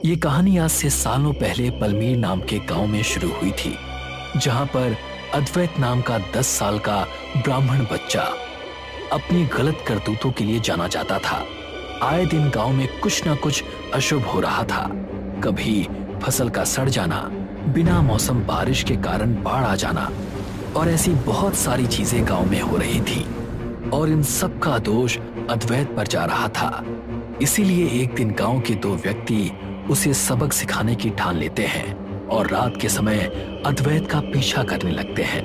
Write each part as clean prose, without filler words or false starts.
ये कहानी आज से सालों पहले पलमीर नाम के गांव में शुरू हुई थी, जहां पर अद्वैत नाम का 10 साल का ब्राह्मण बच्चा अपनी गलत करतूतों के लिए जाना जाता था। आए दिन गांव में कुछ न कुछ अशुभ हो रहा था। कभी फसल का सड़ जाना, बिना मौसम बारिश के कारण बाढ़ आ जाना और ऐसी बहुत सारी चीजें गांव में हो रही थी और इन सब का दोष अद्वैत पर जा रहा था। इसीलिए एक दिन गांव के 2 व्यक्ति उसे सबक सिखाने की ठान लेते हैं और रात के समय अद्वैत का पीछा करने लगते हैं।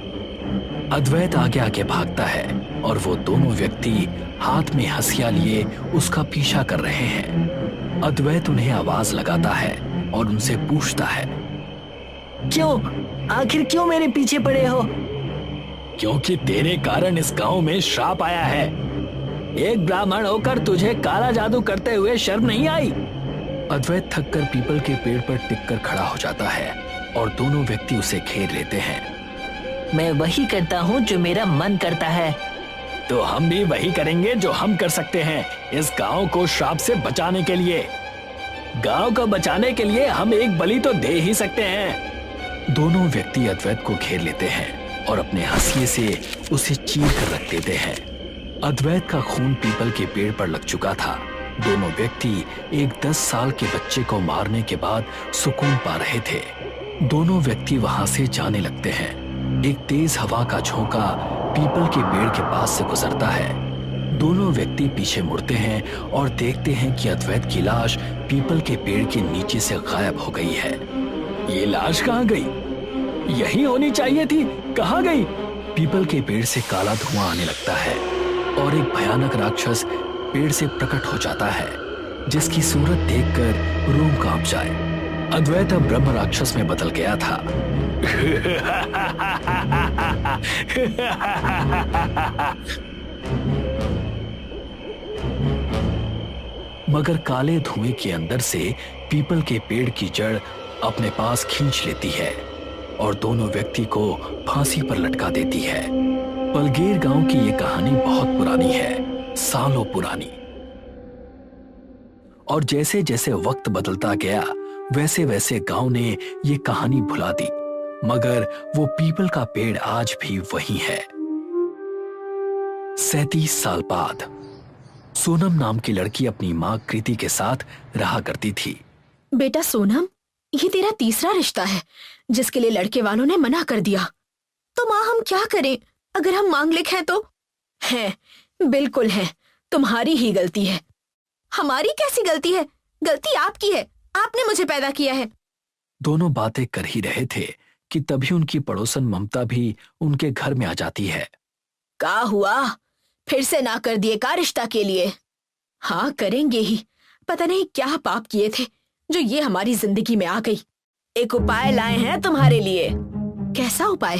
अद्वैत आगे आगे भागता है और वो दोनों व्यक्ति हाथ में हंसिया लिए उसका पीछा कर रहे हैं। अद्वैत उन्हें आवाज लगाता है और उनसे पूछता है, आखिर क्यों मेरे पीछे पड़े हो? क्योंकि तेरे कारण इस गांव में श्राप आया है। एक ब्राह्मण होकर तुझे काला जादू करते हुए शर्म नहीं आई? अद्वैत थककर पीपल के पेड़ पर टिककर खड़ा हो जाता है और दोनों व्यक्ति उसे घेर लेते हैं। मैं वही करता हूँ जो मेरा मन करता है। तो हम भी वही करेंगे जो हम कर सकते हैं इस गांव को श्राप से बचाने के लिए। गांव को बचाने के लिए हम एक बलि तो दे ही सकते हैं। दोनों व्यक्ति अद्वैत को घेर लेते हैं और अपने हंसिए से उसे चीर कर रख देते हैं। अद्वैत का खून पीपल के पेड़ पर लग चुका था। दोनों व्यक्ति एक 10 साल के बच्चे को मारने के बाद सुकून पा रहे थे। दोनों व्यक्ति वहां से जाने लगते हैं। एक तेज हवा का झोंका पीपल के पेड़ के पास से गुजरता है। दोनों व्यक्ति पीछे मुड़ते हैं और देखते हैं कि अद्वैत की लाश पीपल के पेड़ के नीचे से गायब हो गई है। ये लाश कहाँ गई? यही होनी चाहिए थी, कहाँ गई? पीपल के पेड़ से काला धुआं आने लगता है और एक भयानक राक्षस पेड़ से प्रकट हो जाता है, जिसकी सूरत देखकर रूह कांप जाए। अद्वैत अब ब्रह्म राक्षस में बदल गया था। मगर काले धुएं के अंदर से पीपल के पेड़ की जड़ अपने पास खींच लेती है और दोनों व्यक्ति को फांसी पर लटका देती है। पलगेर गांव की यह कहानी बहुत पुरानी है, सालों पुरानी। और जैसे जैसे वक्त बदलता गया वैसे वैसे गांव ने ये कहानी भुला दी, मगर वो पीपल का पेड़ आज भी वही है। 37 साल बाद सोनम नाम की लड़की अपनी मां कृति के साथ रहा करती थी। बेटा सोनम, ये तेरा तीसरा रिश्ता है जिसके लिए लड़के वालों ने मना कर दिया। तो माँ हम क्या करें अगर हम मांगलिक हैं तो? हैं, बिल्कुल है, तुम्हारी ही गलती है। हमारी कैसी गलती है? गलती आपकी है, आपने मुझे पैदा किया है। दोनों बातें कर ही रहे थे कि तभी उनकी पड़ोसन ममता भी उनके घर में आ जाती है। क्या हुआ? फिर से ना कर दिए का रिश्ता के लिए? हाँ करेंगे ही, पता नहीं क्या पाप किए थे जो ये हमारी जिंदगी में आ गई। एक उपाय लाए हैं तुम्हारे लिए। कैसा उपाय?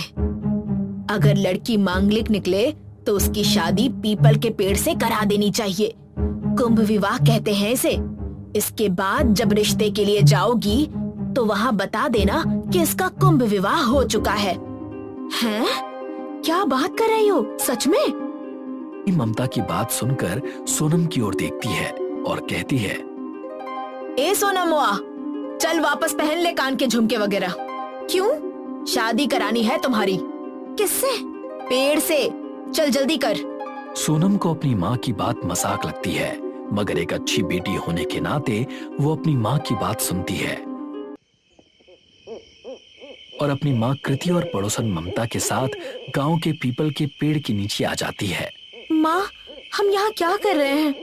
अगर लड़की मांगलिक निकले तो उसकी शादी पीपल के पेड़ से करा देनी चाहिए। कुंभ विवाह कहते हैं इसे। इसके बाद जब रिश्ते के लिए जाओगी तो वहाँ बता देना कि इसका कुंभ विवाह हो चुका है। हैं? क्या बात कर रही हो? सच में? ममता की बात सुनकर सोनम की ओर देखती है और कहती है, ए सोनम हुआ, चल वापस पहन ले कान के झुमके वगैरह। क्यों? शादी करानी है तुम्हारी। किससे? पेड़ से। चल जल्दी कर। सोनम को अपनी माँ की बात मजाक लगती है, मगर एक अच्छी बेटी होने के नाते वो अपनी माँ की बात सुनती है और अपनी माँ कृति और पड़ोसन ममता के साथ गांव के पीपल के पेड़ के नीचे आ जाती है। माँ, हम यहाँ क्या कर रहे हैं?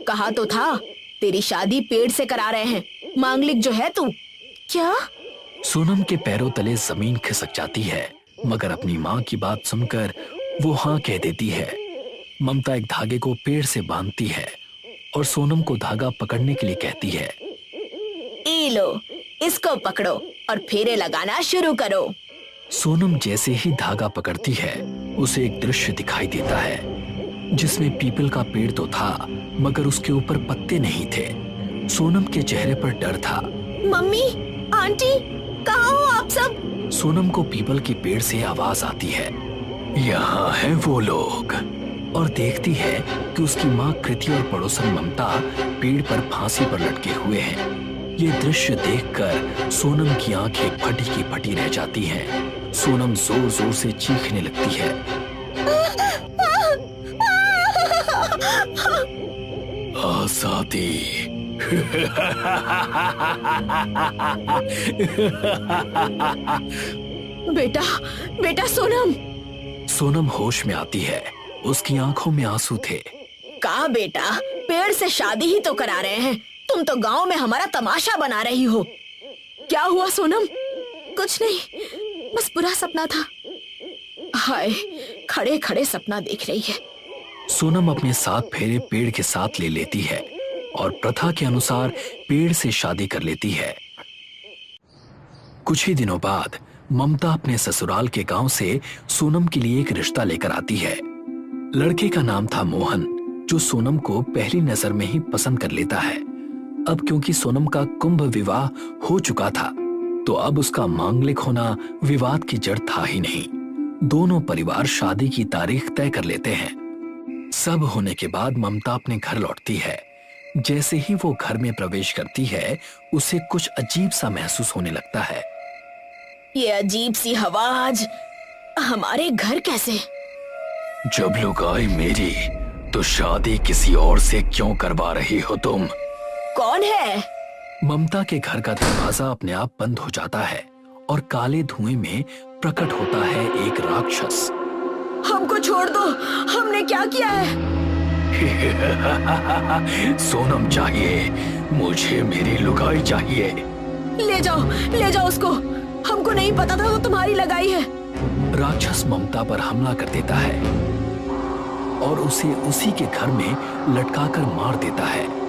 कहा तो था तेरी शादी पेड़ से करा रहे हैं। मांगलिक जो है तू। क्या? सोनम के पैरों तले जमीन खिसक जाती है, मगर अपनी माँ की बात सुनकर वो हाँ कह देती है। ममता एक धागे को पेड़ से बांधती है और सोनम को धागा पकड़ने के लिए कहती है। ए लो, इसको पकड़ो और फेरे लगाना शुरू करो। सोनम जैसे ही धागा पकड़ती है उसे एक दृश्य दिखाई देता है जिसमें पीपल का पेड़ तो था मगर उसके ऊपर पत्ते नहीं थे। सोनम के चेहरे पर डर था। मम्मी, आंटी, कहाँ हो आप सब? सोनम को पीपल के पेड़ से आवाज आती है, यहाँ हैं वो लोग। और देखती है कि उसकी माँ कृति और पड़ोसन ममता पेड़ पर फांसी पर लटके हुए हैं। ये दृश्य देखकर सोनम की आंखें फटी की फटी रह जाती हैं। सोनम जोर जोर से चीखने लगती है। आजादी। बेटा, बेटा सोनम। सोनम होश में आती है। उसकी आंखों में आंसू थे। कहा बेटा, पेड़ से शादी ही तो करा रहे हैं, तुम तो गांव में हमारा तमाशा बना रही हो। क्या हुआ सोनम? कुछ नहीं, बस बुरा सपना था। हाय, खड़े खड़े सपना देख रही है। सोनम अपने 7 फेरे पेड़ के साथ ले लेती है और प्रथा के अनुसार पेड़ से शादी कर लेती है। कुछ ही दिनों बाद ममता अपने ससुराल के गांव से सोनम के लिए एक रिश्ता लेकर आती है। लड़के का नाम था मोहन, जो सोनम को पहली नजर में ही पसंद कर लेता है। अब क्योंकि सोनम का कुंभ विवाह हो चुका था, तो अब उसका मांगलिक होना विवाद की जड़ था ही नहीं। दोनों परिवार शादी की तारीख तय कर लेते हैं। सब होने के बाद ममता अपने घर लौटती है। जैसे ही वो घर में प्रवेश करती है, उसे कुछ अजीब सा महसूस होने लगता है। ये अजीब सी हवा आज हमारे घर कैसे? जब लोग आए मेरी, तो शादी किसी और से क्यों करवा रही हो तुम? कौन है? ममता के घर का दरवाजा अपने आप बंद हो जाता है और काले धुएं में प्रकट होता है एक राक्षस। हमको छोड़ दो, हमने क्या किया है? सोनम चाहिए मुझे, मेरी लुगाई चाहिए। ले जाओ उसको, हमको नहीं पता था वो तुम्हारी लगाई है। राक्षस ममता पर हमला कर देता है और उसे उसी के घर में लटकाकर मार देता है।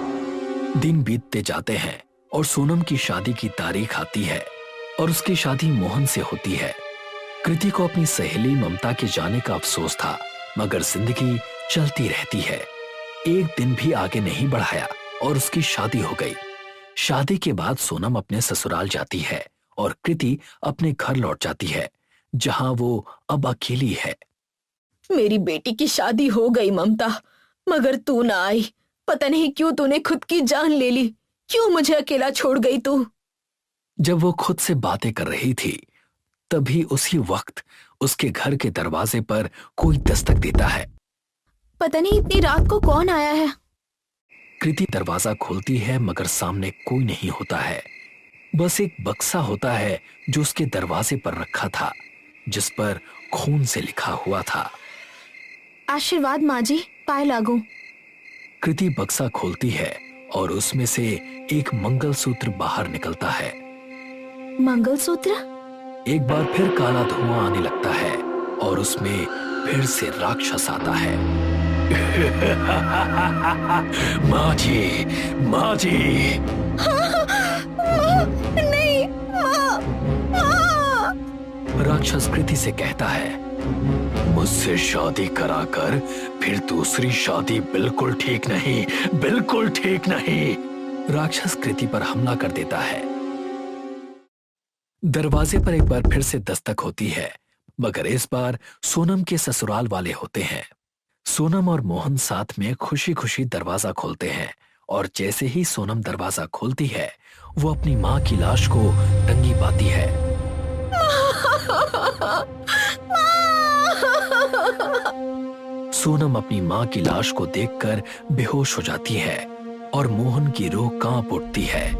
दिन बीतते जाते हैं और सोनम की शादी की तारीख आती है और उसकी शादी मोहन से होती है। कृति को अपनी सहेली ममता के जाने का अफसोस था, मगर जिंदगी चलती रहती है। एक दिन भी आगे नहीं बढ़ाया और उसकी शादी हो गई। शादी के बाद सोनम अपने ससुराल जाती है और कृति अपने घर लौट जाती है, जहां वो अब अकेली है। मेरी बेटी की शादी हो गई ममता, मगर तू ना आई। पता नहीं क्यों तूने खुद की जान ले ली। क्यों मुझे अकेला छोड़ गई तू? जब वो खुद से बातें कर रही थी, तभी उसी वक्त उसके घर के दरवाजे पर कोई दस्तक देता है। पता नहीं इतनी रात को कौन आया है। कृति दरवाजा खोलती है, मगर सामने कोई नहीं होता है। बस एक बक्सा होता है जो उसके दरवाजे पर रखा था, जिस पर खून से लिखा हुआ था, आशीर्वाद माँ जी, पाए लागू। कृति बक्सा खोलती है और उसमें से एक मंगलसूत्र बाहर निकलता है। मंगलसूत्र? एक बार फिर काला धुआं आने लगता है और उसमें फिर से राक्षस आता है। माँ जी, माँ जी। नहीं, माँ। राक्षस कृति से कहता है, मुझसे शादी कराकर फिर दूसरी शादी बिल्कुल ठीक नहीं, बिल्कुल ठीक नहीं। राक्षस कृति पर हमला कर देता है। दरवाजे पर एक बार फिर से दस्तक होती है, मगर इस बार सोनम के ससुराल वाले होते हैं। सोनम और मोहन साथ में खुशी खुशी दरवाजा खोलते हैं और जैसे ही सोनम दरवाजा खोलती है, वो अपनी माँ की लाश को टंगी पाती है। सोनम अपनी माँ की लाश को देखकर बेहोश हो जाती है और मोहन की रूह कांप उठती है।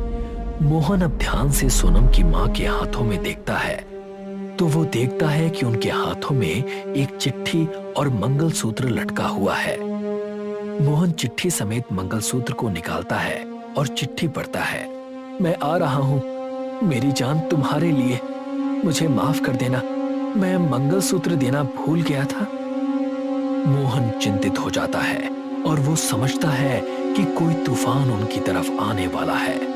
मोहन अब ध्यान से सोनम की माँ के हाथों में देखता है, तो वो देखता है कि उनके हाथों में एक चिट्ठी और मंगलसूत्र लटका हुआ है। मोहन चिट्ठी समेत मंगलसूत्र को निकालता है और चिट्ठी पढ़ता है। मैं आ रहा हूँ, मेरी जान तुम्हारे लिए, मुझे माफ कर देना, मैं मंगलसूत्र देना भूल गया था। मोहन चिंतित हो जाता है और वो समझता है कि कोई तूफान उनकी तरफ आने वाला है।